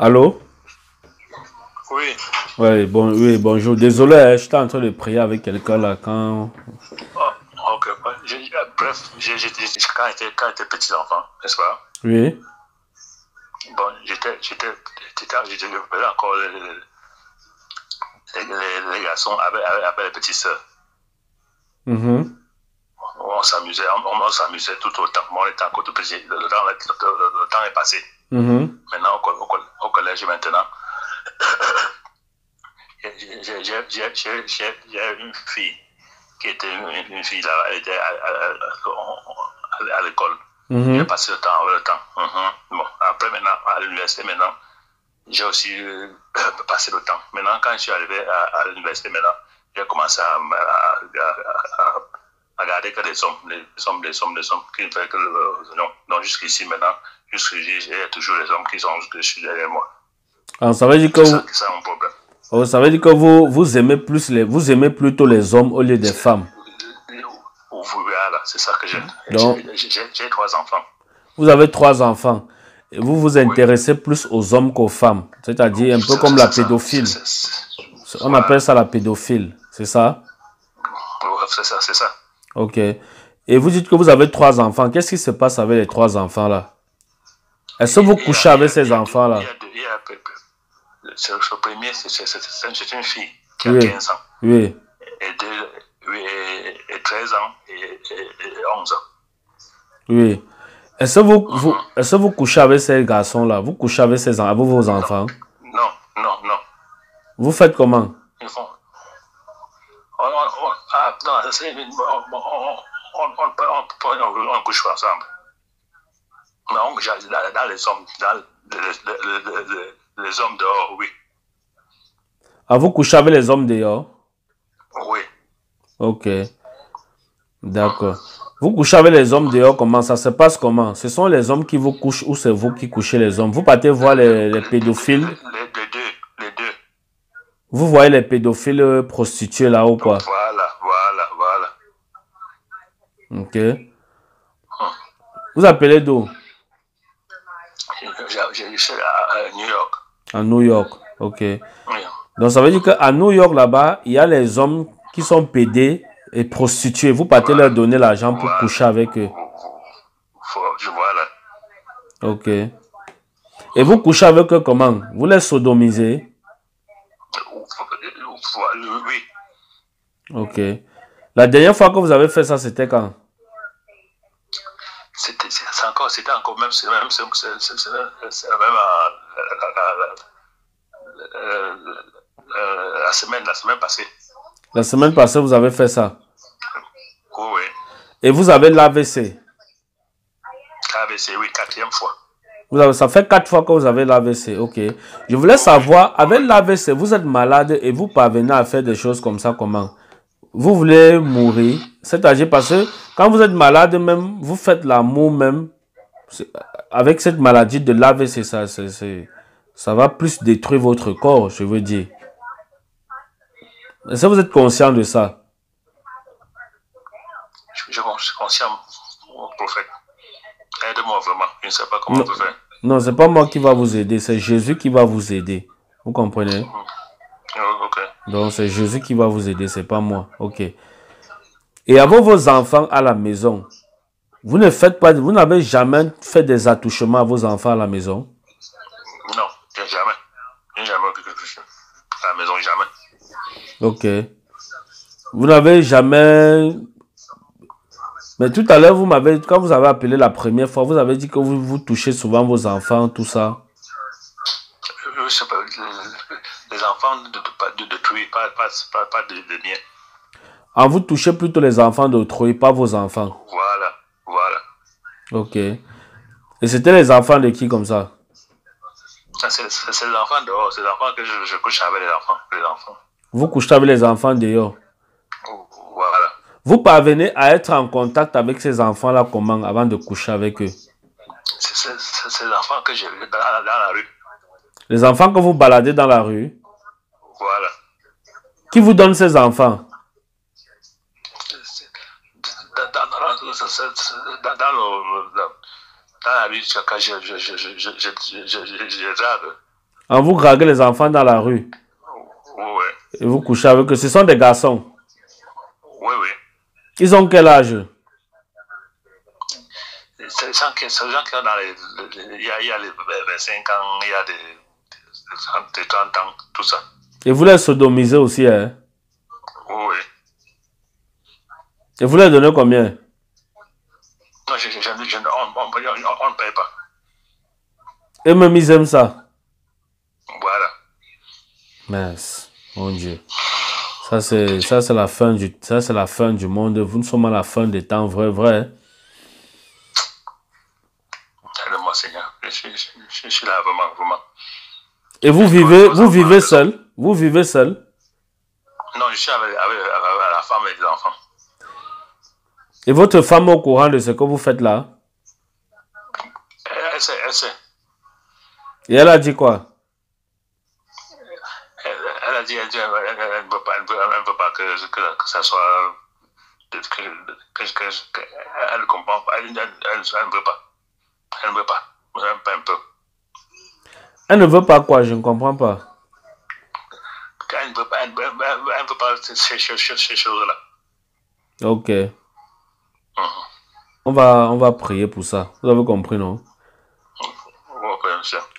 Allô? Oui. Ouais, bon, oui, bonjour. Désolé, hein, j'étais en train de prier avec quelqu'un là quand. Oh, ok. Bref, quand j'étais petit enfant, n'est-ce pas? Oui. Bon, je faisais encore les garçons avec les petites sœurs. Mhm. On s'amusait tout autant. Bon, on était encore tout petit. Le temps est passé. Mhm. Maintenant, au collège, maintenant, j'ai une fille qui était une fille là, elle était à l'école. J'ai Mhm. passé le temps avec le temps. Bon, après, maintenant, à l'université, maintenant, j'ai aussi passé le temps. Maintenant, quand je suis arrivé à l'université, maintenant, j'ai commencé à regarder que les hommes, qui ne fait que non. Donc, jusqu'ici, maintenant, jusqu'ici, j'ai toujours les hommes qui sont juste derrière moi. Ah, ça veut dire que C'est ça mon problème. ça veut dire que vous aimez plus vous aimez plutôt les hommes au lieu des femmes. Voilà, c'est ça que j'ai. Donc, J'ai 3 enfants. vous avez 3 enfants. Et vous vous Oui. intéressez plus aux hommes qu'aux femmes. C'est-à-dire un peu comme la pédophile. On appelle Voilà. ça la pédophile. C'est ça? C'est ça. Ok. Et vous dites que vous avez 3 enfants. Qu'est-ce qui se passe avec les 3 enfants là? Est-ce que vous couchez avec ces enfants-là? Le premier, c'est une fille qui a Oui. 15 ans. Oui. Et 13 ans et 11 ans. Oui. Est-ce que vous couchez avec ces garçons-là? Vous couchez avec vos enfants? Non, non, non. Vous faites comment? Ils font. Non, on couche pas ensemble. Non, dans les hommes dehors, oui. Ah, vous couchez avec les hommes dehors? Oui. Ok. D'accord. Vous couchez avec les hommes dehors, comment? Ça se passe comment? Ce sont les hommes qui vous couchent ou c'est vous qui couchez les hommes? Vous partez voir les pédophiles? Les deux. Vous voyez les pédophiles prostitués là ou quoi? Voilà. Ok. Vous appelez d'où? Je suis à New York. À New York. Ok. Oui. Donc ça veut dire qu'à New York là-bas, il y a les hommes qui sont pédés et prostitués. Vous partez leur donner l'argent pour coucher avec eux. Voilà. Ok. Et vous couchez avec eux comment? Vous les sodomisez? Oui. Ok. La dernière fois que vous avez fait ça, c'était quand? C'était encore même, c'est même la semaine passée. La semaine passée, vous avez fait ça. Oui. Et vous avez l'AVC. AVC, oui, 4e fois. Ça fait 4 fois que vous avez l'AVC. Ok. Je voulais savoir, avec l'AVC, vous êtes malade et vous parvenez à faire des choses comme ça, comment? Vous voulez mourir. C'est-à-dire parce que quand vous êtes malade même, vous faites l'amour même. Avec cette maladie de l'AVC, ça va plus détruire votre corps, je veux dire. Est-ce que vous êtes conscient de ça? Je suis conscient, mon prophète. Aide-moi vraiment. Je ne sais pas comment on peut faire. Non, c'est pas moi qui va vous aider, c'est Jésus qui va vous aider. Vous comprenez? Ok. Donc c'est Jésus qui va vous aider, c'est pas moi. Ok. Et avec vos enfants à la maison, vous n'avez jamais fait des attouchements à vos enfants à la maison? Non, jamais. Jamais à la maison, jamais. Ok. Vous n'avez jamais... Mais tout à l'heure, quand vous avez appelé la première fois, vous avez dit que vous touchez souvent vos enfants, tout ça. Je sais pas, les enfants de tuer, pas de bien. Ah, vous touchez plutôt les enfants d'autrui, pas vos enfants. Voilà. Ok. Et c'était les enfants de qui comme ça? C'est les enfants dehors, c'est les enfants que je couche avec les enfants. Vous couchez avec les enfants dehors. Voilà. Vous parvenez à être en contact avec ces enfants-là comment avant de coucher avec eux? C'est les enfants que j'ai dans la rue. Les enfants que vous baladez dans la rue? Voilà. Qui vous donne ces enfants? Dans la rue, quand je drague. En vous draguez les enfants dans la rue. Oui. Et vous couchez avec eux. Ce sont des garçons. Oui, oui. Ils ont quel âge? C'est des gens qui sont dans les... Il y a les 25 ans, il y a des 30 ans, tout ça. Et vous les sodomisez aussi, hein? Oui. Et vous les donnez combien? Non, on ne paye pas. Et même ils aiment ça. Voilà. Mince, mon Dieu. Ça c'est la fin du monde. Vous ne sommes à la fin des temps, vrai. Aide-moi, Seigneur. Je suis là vraiment. Et vous vivez seul? Vous vivez seul? Non, je suis avec la femme et les enfants. Et votre femme est au courant de ce que vous faites là? Elle sait. Et elle a dit quoi? Elle a dit elle ne veut pas que ça soit... Elle ne comprend pas. Elle ne veut pas. Elle ne veut pas. Un peu. Elle ne veut pas quoi? Je ne comprends pas. Elle ne veut pas ces choses-là. Ok. On va prier pour ça. Vous avez compris, non?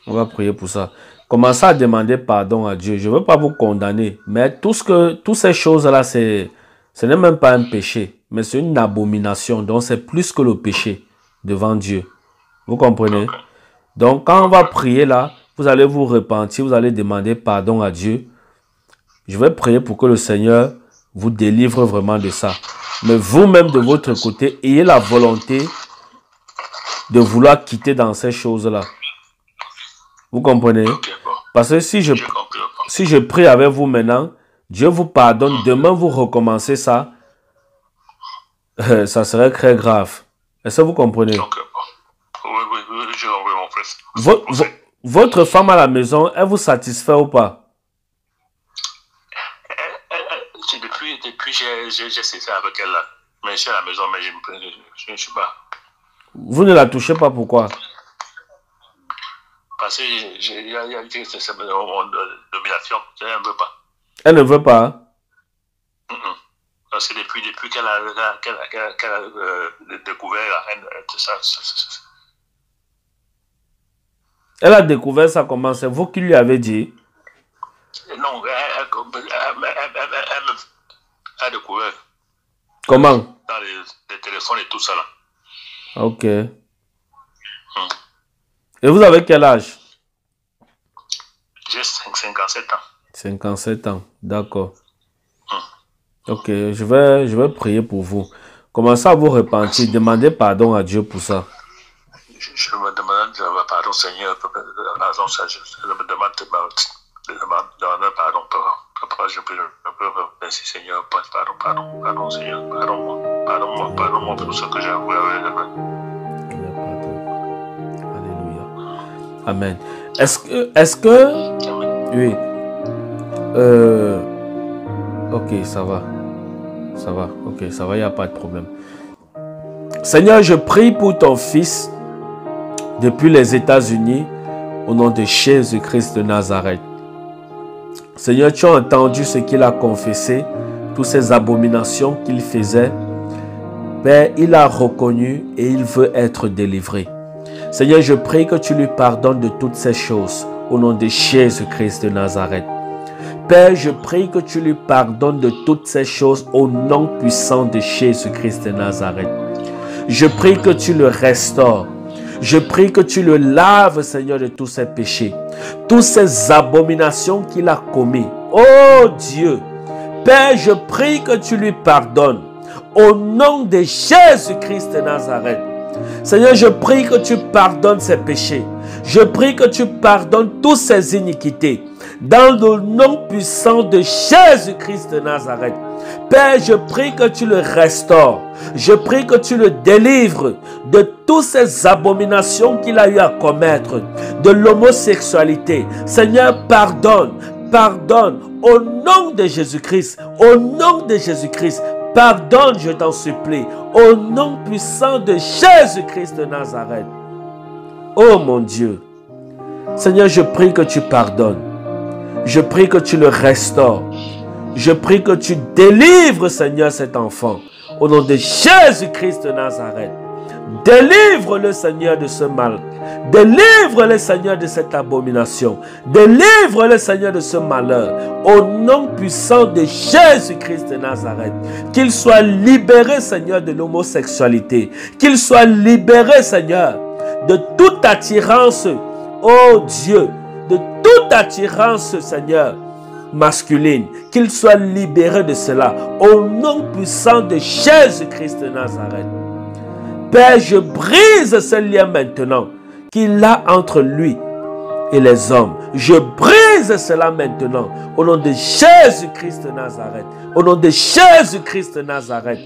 On va prier pour ça. Commencez à demander pardon à Dieu. Je ne veux pas vous condamner. Mais toutes ces choses-là, ce n'est même pas un péché. Mais c'est une abomination. Donc, c'est plus que le péché devant Dieu. Vous comprenez? Donc, quand on va prier là, vous allez vous repentir. Vous allez demander pardon à Dieu. Je vais prier pour que le Seigneur vous délivre vraiment de ça. Mais vous-même, de votre côté, ayez la volonté de vouloir quitter dans ces choses-là. Vous comprenez? Parce que si je prie avec vous maintenant, Dieu vous pardonne. Demain, vous recommencez ça. Ça serait très grave. Est-ce que vous comprenez? Oui, je comprends, mon frère. Votre femme à la maison, elle vous satisfait ou pas? Depuis j'ai cessé avec elle là. Mais je suis à la maison, mais je ne suis pas. Vous ne la touchez pas, pourquoi? Parce qu'il y a une domination. Elle ne veut pas. Elle ne veut pas? Parce que depuis qu'elle a découvert ça. Elle a découvert ça comment? C'est vous qui lui avez dit? Non, elle a découvert. Comment? Dans les téléphones et tout ça là. Ok. Et vous avez quel âge? J'ai 57 ans. 57 ans, d'accord. Ok, je vais prier pour vous. Commencez à vous repentir, demandez pardon à Dieu pour ça. Je me demande pardon, Seigneur. Je me demande pardon. Papa, je prie, merci Seigneur, pardon Seigneur, pardonne-moi pour ce que j'ai avoué avec le Père. Alléluia. Amen. Est-ce que oui. Ok, ça va. Ok, ça va, il n'y a pas de problème. Seigneur, je prie pour ton fils depuis les États-Unis au nom de Jésus-Christ de Nazareth. Seigneur, tu as entendu ce qu'il a confessé, toutes ces abominations qu'il faisait. Père, il a reconnu et il veut être délivré. Seigneur, je prie que tu lui pardonnes de toutes ces choses au nom de Jésus-Christ de Nazareth. Père, je prie que tu lui pardonnes de toutes ces choses au nom puissant de Jésus-Christ de Nazareth. Je prie que tu le restaures. Je prie que tu le laves, Seigneur, de tous ses péchés, toutes ces abominations qu'il a commis. Oh Dieu, Père, je prie que tu lui pardonnes au nom de Jésus-Christ de Nazareth. Seigneur, je prie que tu pardonnes ses péchés. Je prie que tu pardonnes toutes ses iniquités dans le nom puissant de Jésus-Christ de Nazareth. Père, je prie que tu le restaures. Je prie que tu le délivres de toutes ces abominations qu'il a eu à commettre, de l'homosexualité. Seigneur, pardonne, au nom de Jésus-Christ, au nom de Jésus-Christ. Pardonne, je t'en supplie, au nom puissant de Jésus-Christ de Nazareth. Oh mon Dieu, Seigneur, je prie que tu pardonnes. Je prie que tu le restaures. Je prie que tu délivres, Seigneur, cet enfant. Au nom de Jésus-Christ de Nazareth. Délivre-le, Seigneur, de ce mal. Délivre-le, Seigneur, de cette abomination. Délivre-le, Seigneur, de ce malheur. Au nom puissant de Jésus-Christ de Nazareth. Qu'il soit libéré, Seigneur, de l'homosexualité. Qu'il soit libéré, Seigneur, de toute attirance, oh Dieu, de toute attirance, Seigneur, masculine. Qu'il soit libéré de cela. Au nom puissant de Jésus-Christ de Nazareth. Père, je brise ce lien maintenant qu'il a entre lui et les hommes. Je brise cela maintenant au nom de Jésus-Christ de Nazareth. Au nom de Jésus-Christ de Nazareth.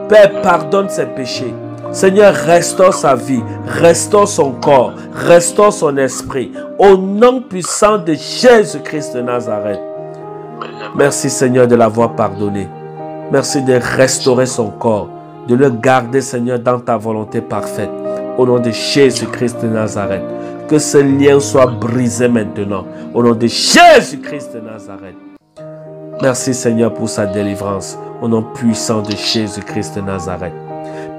Père, pardonne ses péchés. Seigneur, restaure sa vie, restaure son corps, restaure son esprit. Au nom puissant de Jésus-Christ de Nazareth. Merci Seigneur de l'avoir pardonné. Merci de restaurer son corps. De le garder, Seigneur, dans ta volonté parfaite. Au nom de Jésus-Christ de Nazareth. Que ce lien soit brisé maintenant. Au nom de Jésus-Christ de Nazareth. Merci, Seigneur, pour sa délivrance. Au nom puissant de Jésus-Christ de Nazareth.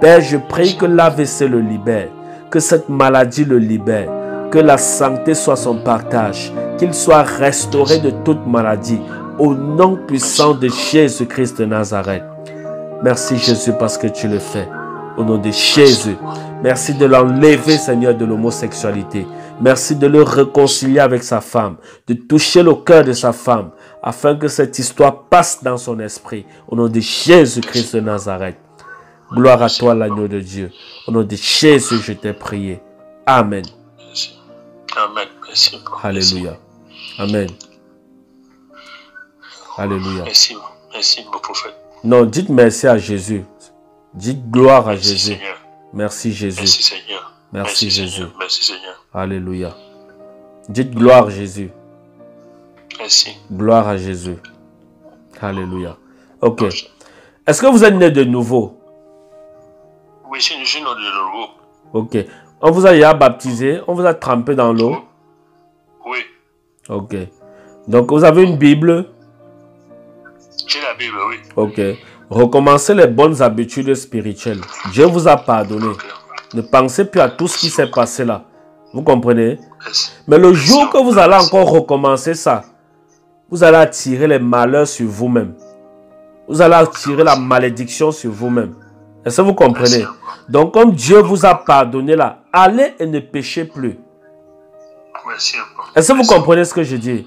Père, je prie que l'AVC le libère. Que cette maladie le libère. Que la santé soit son partage. Qu'il soit restauré de toute maladie. Au nom puissant de Jésus-Christ de Nazareth. Merci Jésus parce que tu le fais. Au nom de Jésus. Merci de l'enlever, Seigneur, de l'homosexualité. Merci de le réconcilier avec sa femme. De toucher le cœur de sa femme. Afin que cette histoire passe dans son esprit. Au nom de Jésus-Christ de Nazareth. Gloire à toi, l'agneau de Dieu. Au nom de Jésus, je t'ai prié. Amen. Amen. Merci. Alléluia. Amen. Alléluia. Merci. Merci, mon prophète. Non, dites merci à Jésus. Dites gloire à Jésus. Seigneur. Merci Jésus. Merci Seigneur. Merci Jésus. Seigneur. Merci Seigneur. Alléluia. Dites gloire à Jésus. Merci. Gloire à Jésus. Alléluia. Ok. Est-ce que vous êtes né de nouveau? Oui, je suis né de nouveau. Ok. On vous a déjà baptisé? On vous a trempé dans l'eau? Oui. Ok. Donc vous avez une Bible? J'ai la Bible, oui. Ok. Recommencez les bonnes habitudes spirituelles. Dieu vous a pardonné. Okay. Ne pensez plus à tout ce qui s'est passé là. Vous comprenez? Merci. Mais le jour que vous allez encore recommencer ça, vous allez attirer les malheurs sur vous-même. Vous allez attirer la malédiction sur vous-même. Est-ce que vous comprenez? Merci. Donc comme Dieu vous a pardonné là, allez et ne péchez plus. Merci. Est-ce que vous comprenez ce que je dis?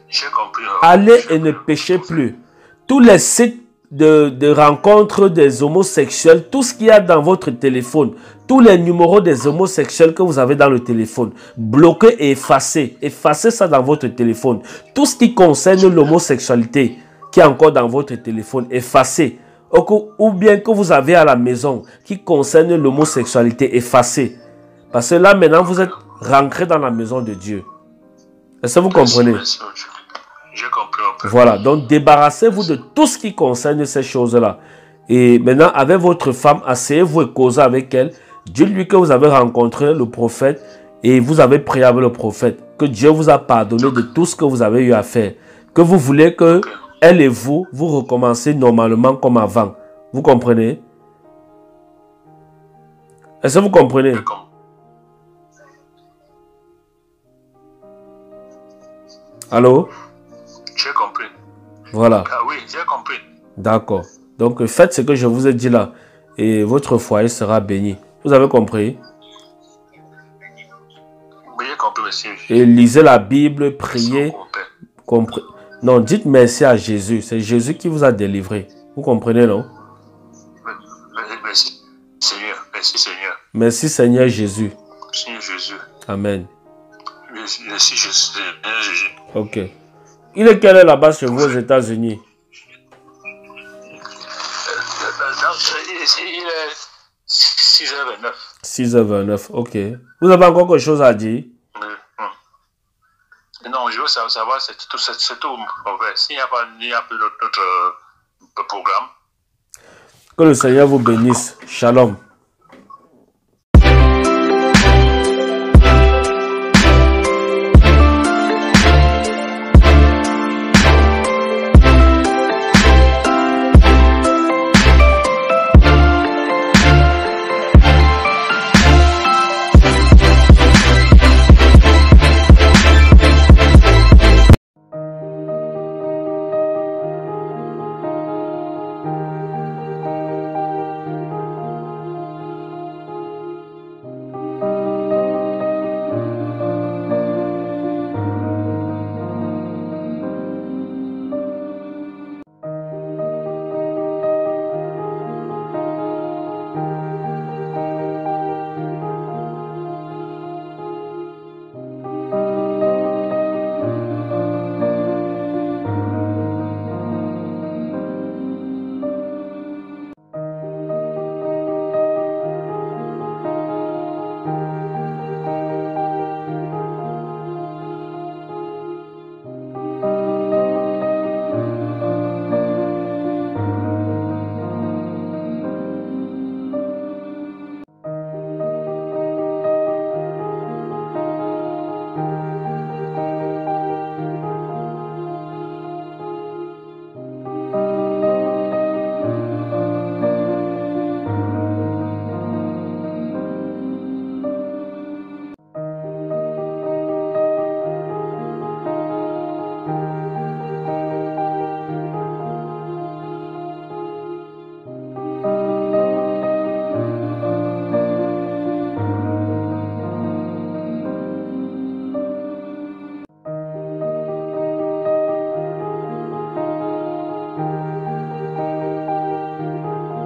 J'ai compris. Allez et ne péchez plus. Tous les sites de rencontres des homosexuels, tout ce qu'il y a dans votre téléphone, tous les numéros des homosexuels que vous avez dans le téléphone, bloquez et effacez. Effacez ça dans votre téléphone. Tout ce qui concerne l'homosexualité qui est encore dans votre téléphone, effacez. Ou bien que vous avez à la maison qui concerne l'homosexualité, effacez. Parce que là maintenant vous êtes rentré dans la maison de Dieu. Est-ce que vous comprenez? J'ai compris un peu. Voilà, donc débarrassez-vous de tout ce qui concerne ces choses-là. Et maintenant, avec votre femme, asseyez-vous et causez avec elle. Dites-lui que vous avez rencontré le prophète et vous avez prié avec le prophète. Que Dieu vous a pardonné de tout ce que vous avez eu à faire. Que vous voulez que elle et vous recommencez normalement comme avant. Vous comprenez? Est-ce que vous comprenez? Allô? J'ai compris. Voilà. Ah oui, j'ai compris. D'accord. Donc, faites ce que je vous ai dit là. Et votre foyer sera béni. Vous avez compris? Oui, j'ai compris, monsieur. Et lisez la Bible, priez. Non, dites merci à Jésus. C'est Jésus qui vous a délivré. Vous comprenez, non? Merci, Seigneur. Merci, Seigneur. Merci, Seigneur Jésus. Seigneur Jésus. Amen. Merci, Seigneur Jésus. Ok. Il est quelle heure là-bas chez vous aux États-Unis? Il est 6h29. 6h29, ok. Vous avez encore quelque chose à dire? Non, je veux savoir, c'est tout. S'il n'y a plus d'autres programmes. Que le Seigneur vous bénisse. Shalom.